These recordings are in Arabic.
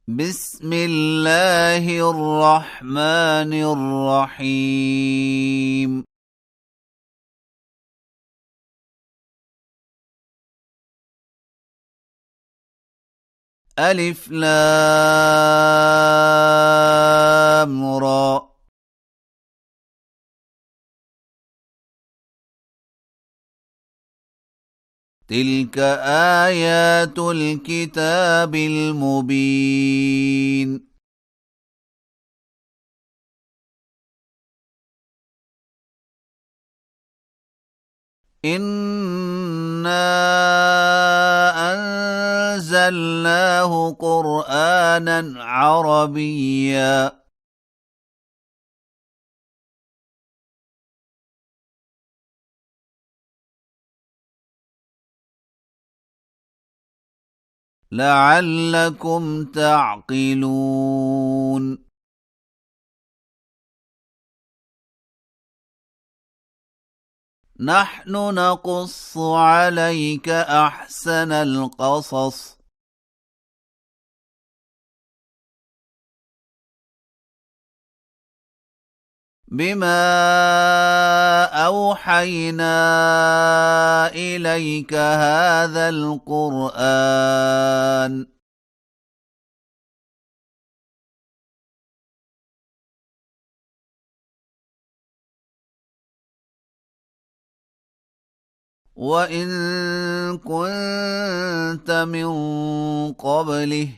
بسم الله الرحمن الرحيم. ألف لام را. تلك آيات الكتاب المبين. إنا أنزلناه قرآنا عربيا لعلكم تعقلون. نحن نقص عليك أحسن القصص بما أوحينا إليك هذا القرآن وإن كنت من قبله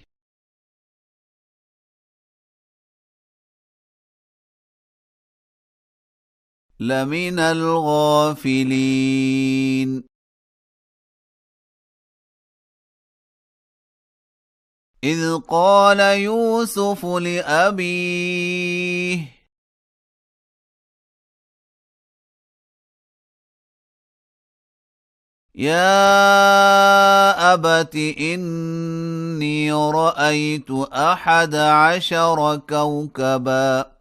لمن الغافلين. إذ قال يوسف لأبيه يا أبت إني رأيت 11 كوكبا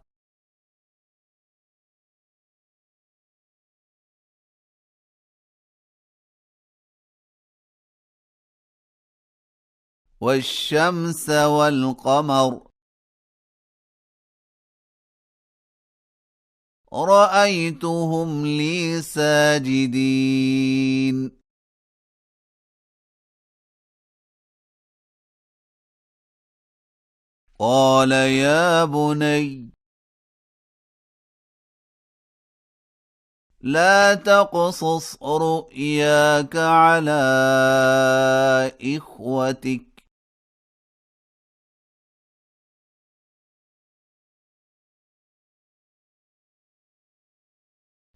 والشمس والقمر رأيتهم لي ساجدين. قال يا بني لا تقصص رؤياك على إخوتك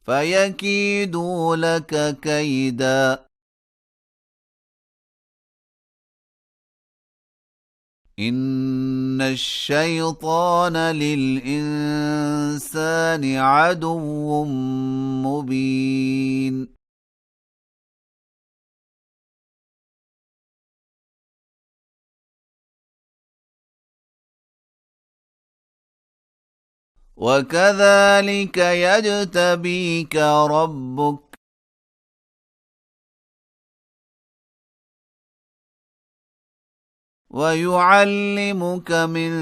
فيكيدوا لك كيدا إن الشيطان للإنسان عدو مبين. وكذلك يجتبيك ربك ويعلمك من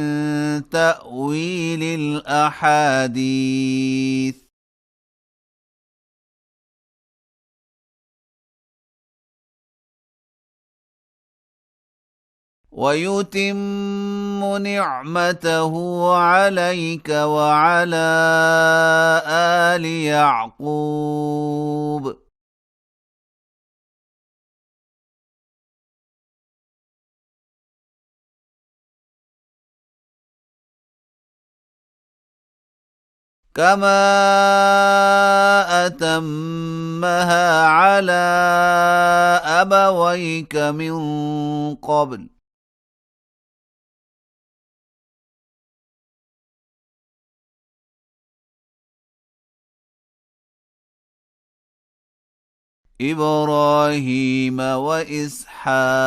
تأويل الأحاديث ويتم نعمته عليك وعلى آل يعقوب كما أتمها على أبويك من قبل إبراهيم وإسحاق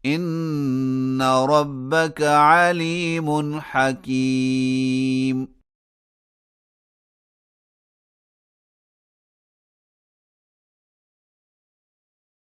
إن ربك عليم حكيم.